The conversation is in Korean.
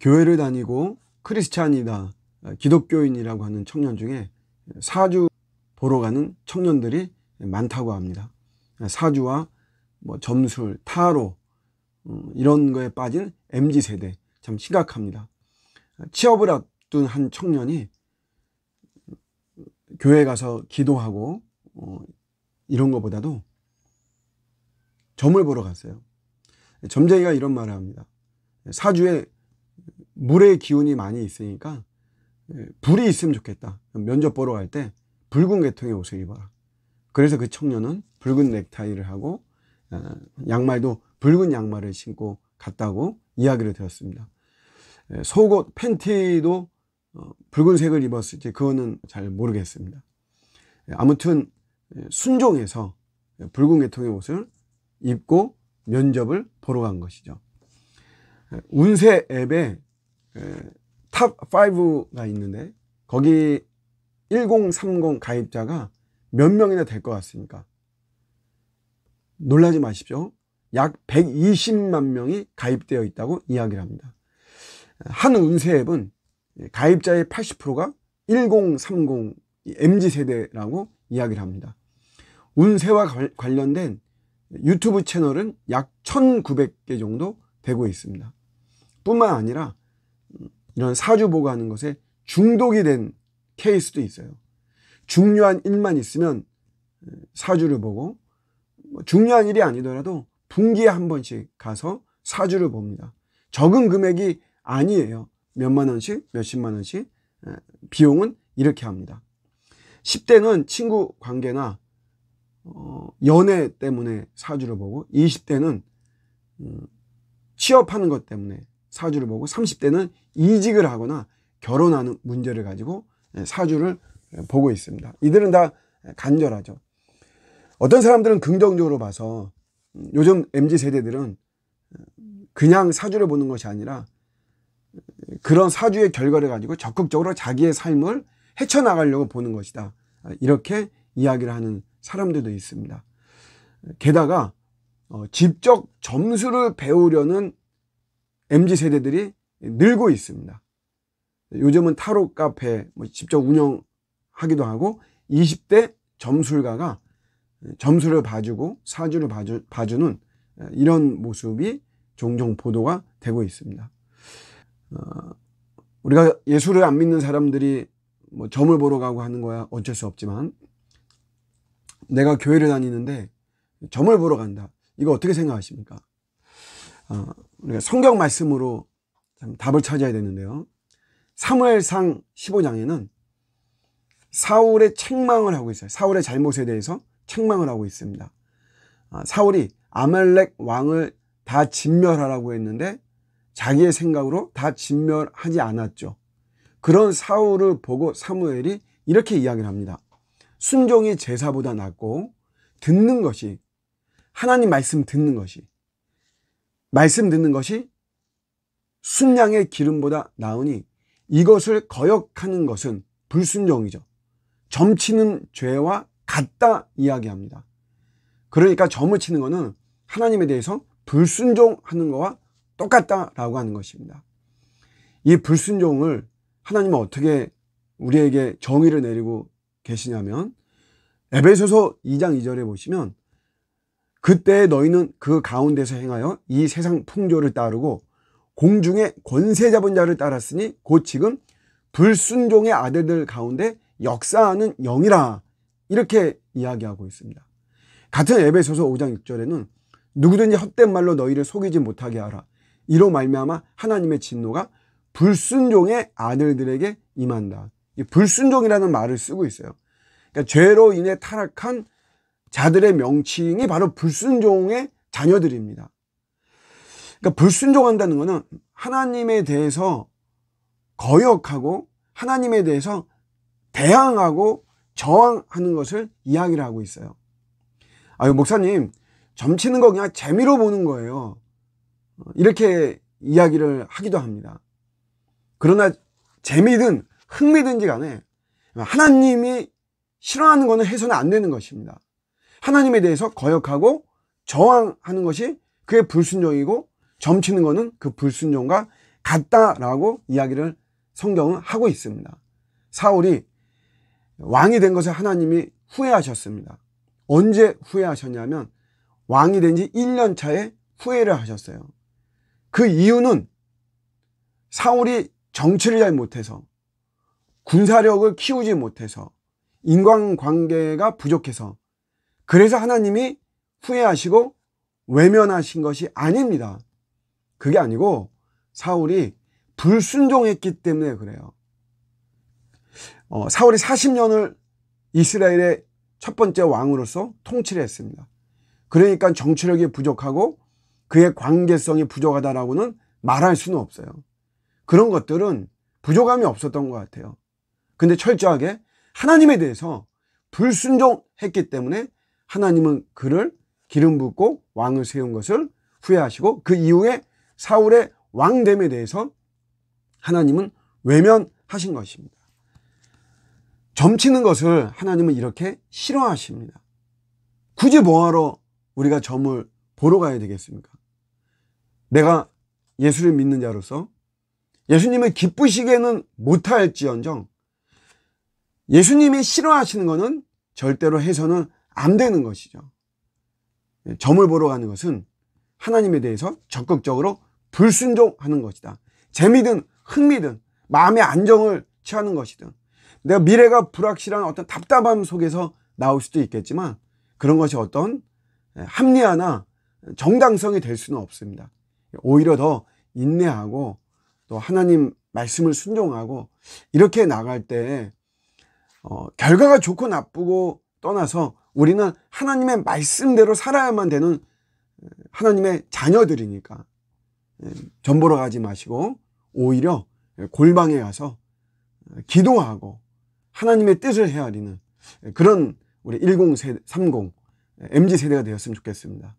교회를 다니고 크리스찬이다, 기독교인이라고 하는 청년 중에 사주 보러 가는 청년들이 많다고 합니다. 사주와 점술, 타로 이런 거에 빠진 MZ세대 참 심각합니다. 취업을 앞둔 한 청년이 교회 가서 기도하고 이런 것보다도 점을 보러 갔어요. 점쟁이가 이런 말을 합니다. 사주에 물의 기운이 많이 있으니까 불이 있으면 좋겠다. 면접 보러 갈 때 붉은 계통의 옷을 입어라. 그래서 그 청년은 붉은 넥타이를 하고 양말도 붉은 양말을 신고 갔다고 이야기를 들었습니다. 속옷, 팬티도 붉은색을 입었을지 그거는 잘 모르겠습니다. 아무튼 순종해서 붉은 계통의 옷을 입고 면접을 보러 간 것이죠. 운세 앱에 탑5가 있는데 거기 1030 가입자가 몇 명이나 될 것 같습니까? 놀라지 마십시오. 약 120만 명이 가입되어 있다고 이야기를 합니다. 한 운세 앱은 가입자의 80%가 1030 MZ세대라고 이야기를 합니다. 운세와 관련된 유튜브 채널은 약 1900개 정도 되고 있습니다. 뿐만 아니라 이런 사주 보고 하는 것에 중독이 된 케이스도 있어요. 중요한 일만 있으면 사주를 보고 중요한 일이 아니더라도 분기에 한 번씩 가서 사주를 봅니다. 적은 금액이 아니에요. 몇만 원씩, 몇십만 원씩 비용은 이렇게 합니다. 10대는 친구 관계나 연애 때문에 사주를 보고 20대는 취업하는 것 때문에 사주를 보고 30대는 이직을 하거나 결혼하는 문제를 가지고 사주를 보고 있습니다. 이들은 다 간절하죠. 어떤 사람들은 긍정적으로 봐서 요즘 MZ세대들은 그냥 사주를 보는 것이 아니라 그런 사주의 결과를 가지고 적극적으로 자기의 삶을 헤쳐나가려고 보는 것이다. 이렇게 이야기를 하는 사람들도 있습니다. 게다가 직접 점수를 배우려는 MZ세대들이 늘고 있습니다. 요즘은 타로 카페 직접 운영하기도 하고 20대 점술가가 점수를 봐주고 사주를 봐주는 이런 모습이 종종 보도가 되고 있습니다. 우리가 예수를 안 믿는 사람들이 점을 보러 가고 하는 거야 어쩔 수 없지만 내가 교회를 다니는데 점을 보러 간다. 이거 어떻게 생각하십니까? 우리가 성경 말씀으로 답을 찾아야 되는데요. 사무엘상 15장에는 사울의 책망을 하고 있어요. 사울의 잘못에 대해서 책망을 하고 있습니다. 사울이 아말렉 왕을 다 진멸하라고 했는데 자기의 생각으로 다 진멸하지 않았죠. 그런 사울을 보고 사무엘이 이렇게 이야기를 합니다. 순종이 제사보다 낫고 듣는 것이 하나님 말씀 듣는 것이 순양의 기름보다 나으니 이것을 거역하는 것은 불순종이죠. 점치는 죄와 같다 이야기합니다. 그러니까 점을 치는 것은 하나님에 대해서 불순종하는 것과 똑같다라고 하는 것입니다. 이 불순종을 하나님은 어떻게 우리에게 정의를 내리고 계시냐면 에베소서 2장 2절에 보시면 그때 너희는 그 가운데서 행하여 이 세상 풍조를 따르고 공중의 권세 잡은 자를 따랐으니 곧 지금 불순종의 아들들 가운데 역사하는 영이라 이렇게 이야기하고 있습니다. 같은 에베소서 5장 6절에는 누구든지 헛된 말로 너희를 속이지 못하게 하라. 이로 말미암아 하나님의 진노가 불순종의 아들들에게 임한다. 이 불순종이라는 말을 쓰고 있어요. 그러니까 죄로 인해 타락한 자들의 명칭이 바로 불순종의 자녀들입니다. 그러니까 불순종한다는 것은 하나님에 대해서 거역하고 하나님에 대해서 대항하고 저항하는 것을 이야기를 하고 있어요. 목사님, 점치는 거 그냥 재미로 보는 거예요. 이렇게 이야기를 하기도 합니다. 그러나 재미든 흥미든지 간에 하나님이 싫어하는 것은 해서는 안 되는 것입니다. 하나님에 대해서 거역하고 저항하는 것이 그의 불순종이고 점치는 것은 그 불순종과 같다라고 이야기를 성경은 하고 있습니다. 사울이 왕이 된 것을 하나님이 후회하셨습니다. 언제 후회하셨냐면 왕이 된 지 1년 차에 후회를 하셨어요. 그 이유는 사울이 정치를 잘 못해서, 군사력을 키우지 못해서, 인간관계가 부족해서, 그래서 하나님이 후회하시고 외면하신 것이 아닙니다. 그게 아니고 사울이 불순종했기 때문에 그래요. 사울이 40년을 이스라엘의 첫 번째 왕으로서 통치를 했습니다. 그러니까 정치력이 부족하고 그의 관계성이 부족하다라고는 말할 수는 없어요. 그런 것들은 부족함이 없었던 것 같아요. 근데 철저하게 하나님에 대해서 불순종했기 때문에 하나님은 그를 기름 붓고 왕을 세운 것을 후회하시고, 그 이후에 사울의 왕됨에 대해서 하나님은 외면하신 것입니다. 점치는 것을 하나님은 이렇게 싫어하십니다. 굳이 뭐하러 우리가 점을 보러 가야 되겠습니까? 내가 예수를 믿는 자로서 예수님을 기쁘시게는 못할지언정 예수님이 싫어하시는 것은 절대로 해서는 안 되는 것이죠. 점을 보러 가는 것은 하나님에 대해서 적극적으로 불순종하는 것이다. 재미든 흥미든 마음의 안정을 취하는 것이든, 내가 미래가 불확실한 어떤 답답함 속에서 나올 수도 있겠지만 그런 것이 어떤 합리화나 정당성이 될 수는 없습니다. 오히려 더 인내하고 또 하나님 말씀을 순종하고 이렇게 나갈 때 결과가 좋고 나쁘고 떠나서 우리는 하나님의 말씀대로 살아야만 되는 하나님의 자녀들이니까 점 보러 가지 마시고 오히려 골방에 가서 기도하고 하나님의 뜻을 헤아리는 그런 우리 1030 MZ세대가 되었으면 좋겠습니다.